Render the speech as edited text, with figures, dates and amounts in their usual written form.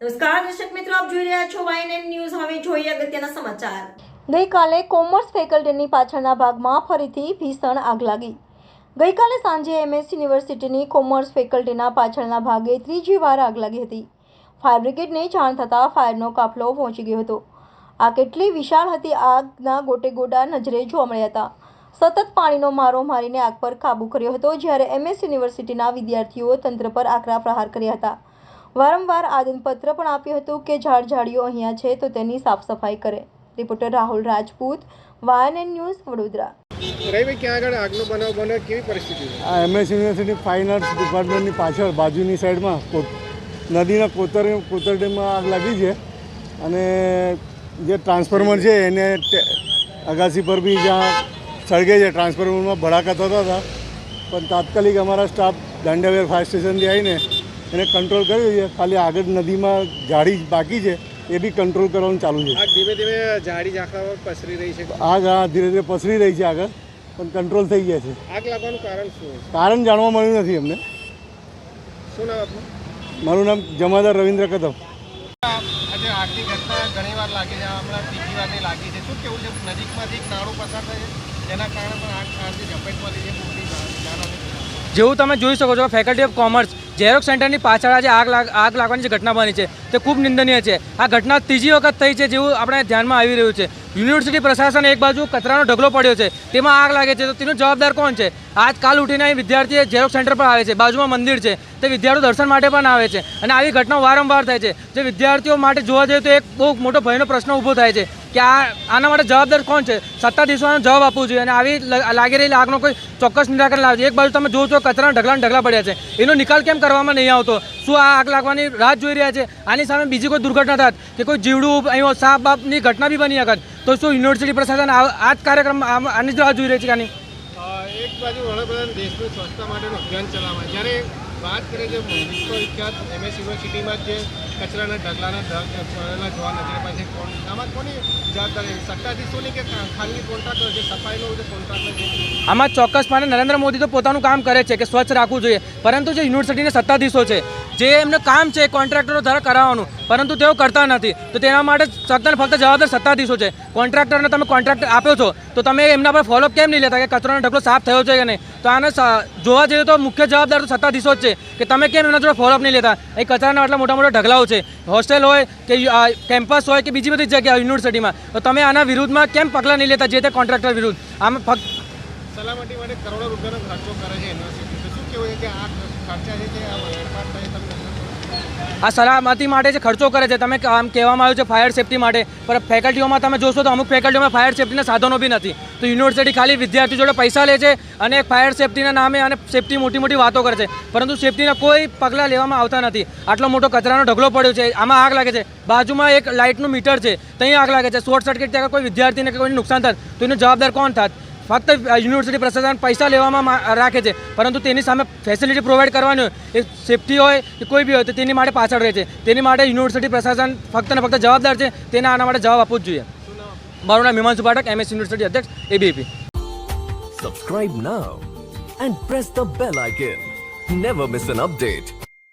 નમસ્કાર દર્શક મિત્રો, આપ જોઈ રહ્યા છો YNN ન્યૂઝ। હવે જોઈએ અગત્યના સમાચાર। ગઈકાલે કોમર્સ ફેકલ્ટીની પાછળના ભાગમાં ફરીથી ભીષણ આગ લાગી। ગઈકાલે સાંજે MS યુનિવર્સિટીની કોમર્સ ફેકલ્ટીના પાછળના ભાગે ત્રીજી વાર આગ લાગી હતી। ફાયર બ્રિગેડને જાણ થતાં ફાયરનો કાફલો પહોંચી ગયો હતો। આગ કેટલી વિશાળ હતી, આગના ગોટેગોટા નજરે જોવા મળ્યા હતા। સતત પાણીનો મારો મારીને આગ પર કાબૂ કર્યો હતો, જ્યારે MS યુનિવર્સિટીના વિદ્યાર્થીઓ તંત્ર પર આકરા પ્રહાર કર્યા હતા। વારંવાર આવેદનપત્ર પણ આપ્યું હતું કે ઝાડીઓ અહીંયા છે તો તેની સાફ સફાઈ કરે। Reporter Rahul Rajput, YNN news, Vadodara. Ravibhai, ક્યાં આગળ આગનો બનાવ બને, કેવી પરિસ્થિતિ છે? આ MS યુનિવર્સિટી ફાઇન આર્ટ્સ ડિપાર્ટમેન્ટની પાછળ બાજુની સાઈડમાં નદીના કોતરડીમાં આગ લાગી છે અને જે ટ્રાન્સફોર્મર છે એને અગાસી પર બી જ્યાં સળગે છે ટ્રાન્સફોર્મરમાં ભડાકા થતા હતા, પણ તાત્કાલિક અમારા સ્ટાફ દાંડિયાવેર ફાયર સ્ટેશનથી આવીને એને કંટ્રોલ કર્યું છે। ખાલી આગળ નદીમાં ઝાડી બાકી છે, એ બી કંટ્રોલ કરવાનું ચાલુ છે। આગ ધીમે ધીમે ઝાડી ઝાંખરામાં પસરી રહી છે। આગ ધીરે ધીરે પસરી રહી છે આગળ, પણ કંટ્રોલ થઈ ગયા છે। આગ લાગવાનું કારણ શું છે? કારણ જાણવા મળ્યું નથી અમને। શું નામ આપનું? મારું નામ જમાદાર રવિન્દ્ર કદમ। આજે આગની ઘટના ઘણી વાર લાગી છે, હમણાં ત્રીજી વારની લાગી છે। શું કેવું છે? નજીકમાંથી એક નાણું પસાર થાય છે, જેના કારણે પણ આગ આજે ઝપેટમાં લીધી મોટી જાનહાનિ। જેવું તમે જોઈ શકો છો, ફેકલ્ટી ઓફ કોમર્સ ઝેરોક્સ સેન્ટરની પાછળ આજે આગ લાગવાની જે ઘટના બની છે તે ખૂબ નિંદનીય છે। આ ઘટના ત્રીજી વખત થઈ છે જેવું આપણે ધ્યાનમાં આવી રહ્યું છે। યુનિવર્સિટી પ્રશાસન એક બાજુ કચરાનો ઢગલો પડ્યો છે, તેમાં આગ લાગે છે, તો તેનો જવાબદાર કોણ છે? આજકાલ ઉઠીને અહીં વિદ્યાર્થી ઝેરોક્સ સેન્ટર પર આવે છે, બાજુમાં મંદિર છે, તે વિદ્યાર્થીઓ દર્શન માટે પણ આવે છે અને આવી ઘટનાઓ વારંવાર થાય છે, જે વિદ્યાર્થીઓ માટે જોવા જઈએ તો એક બહુ મોટો ભયનો પ્રશ્ન ઊભો થાય છે કે આના માટે જવાબદાર કોણ છે? સત્તાધીશોનો જવાબ આપવો જોઈએ અને આવી લાગી રહેલી આગનો કોઈ ચોક્કસ નિરાકરણ લાવજો। એક બાજુ તમે જુઓ છો કચરાના ઢગલા પડ્યા છે, એનો નિકાલ કેમ કરવામાં નહીં આવતો? શું આ આગ લાગવાની રાહ જોઈ રહ્યા છે? આની સામે બીજી કોઈ દુર્ઘટના થાત કે કોઈ જીવડું અહીં સાપ બાપની ઘટના બી બની શકત, તો શું યુનિવર્સિટી પ્રશાસન આ જ કાર્યક્રમ આની જ રાહ જોઈ રહી છે? આની એક બાજુ વડાપ્રધાન દેશની સ્વચ્છતા માટેનું અભિયાન ચલાવે, જ્યારે વાત કરીએ જે વિશ્વવિખ્યાત MS યુનિવર્સિટીમાં જે કચરાના ઢગલાના જોવા નજરે પાસે આમાં કોની જવાબદારી? સત્તાધીશોની કે ખાનગી કોન્ટ્રાક્ટર જે સફાઈનો જે કોન્ટ્રાક્ટર છે? આમાં ચોક્કસપણે નરેન્દ્ર મોદી તો પોતાનું કામ કરે છે કે સ્વચ્છ રાખવું જોઈએ, પરંતુ જે યુનિવર્સિટીના સત્તાધીશો છે, જે એમનું કામ છે કોન્ટ્રાક્ટરો દ્વારા કરાવવાનું, પરંતુ તેઓ કરતા નથી, તો તેના માટે ફક્ત જવાબદાર સત્તાધીશો છે। કોન્ટ્રાક્ટરને તમે કોન્ટ્રાક્ટ આપ્યો છો તો તમે એમના પર ફોલોઅપ કેમ નહીં લેતા કે કચરાનો ઢગલો સાફ થયો છે કે નહીં? તો આને જોવા જઈએ તો મુખ્ય જવાબદાર તો સત્તાધીશો જ છે કે તમે કેમ એમના જોડે ફોલોઅપ નહીં લેતા? એ કચરાના આટલા મોટા મોટા ઢગલાઓ છે, હોસ્ટેલ હોય કે કેમ્પસ હોય કે બીજી બધી જગ્યાએ યુનિવર્સિટીમાં, તો તમે આના વિરુદ્ધમાં કેમ પગલાં નહીં લેતા જે તે કોન્ટ્રાક્ટર વિરુદ્ધ? આમાં ફક્ત સલામતી માટે કરોડો રૂપિયાનો ખર્ચો કરે છે યુનિવર્સિટી, તો શું કેવું છે કે આ ખર્ચા છે તે વેડફાટ થાય? તમને આ સલામતી માટે જે ખર્ચો કરે છે, તમે આમ કહેવામાં આવ્યું છે ફાયર સેફ્ટી માટે, પણ ફેકલ્ટીઓમાં તમે જોશો તો અમુક ફેકલ્ટીઓમાં ફાયર સેફ્ટીના સાધનો બી નથી, તો યુનિવર્સિટી ખાલી વિદ્યાર્થીઓ જોડે પૈસા લે છે અને ફાયર સેફ્ટીના નામે અને સેફ્ટી મોટી વાતો કરે છે, પરંતુ સેફ્ટીના કોઈ પગલાં લેવામાં આવતા નથી। આટલો મોટો કચરાનો ઢગલો પડ્યો છે, આમાં આગ લાગે છે, બાજુમાં એક લાઇટનું મીટર છે, ત્યાં આગ લાગે છે, શોર્ટ સર્કિટ ત્યાં કોઈ વિદ્યાર્થીને કોઈ નુકસાન થાય તો એનો જવાબદાર કોણ થાય? ફક્ત યુનિવર્સિટી પ્રશાસન પૈસા લેવામાં રાખે છે, પરંતુ તેની સામે ફેસિલિટી પ્રોવાઈડ કરવાની હોય, એ સેફ્ટી હોય કે કોઈ બી હોય, તો તેની માટે પાછળ રહે છે। તેની માટે યુનિવર્સિટી પ્રશાસન ફક્ત ને ફક્ત જવાબદાર છે, તેને આના માટે જવાબ આપવો જ જોઈએ। મારું નામ હિમાંશુ પાઠક, MS યુનિવર્સિટી અધ્યક્ષ, ABVP। Subscribe now and press the bell icon. Never miss an update.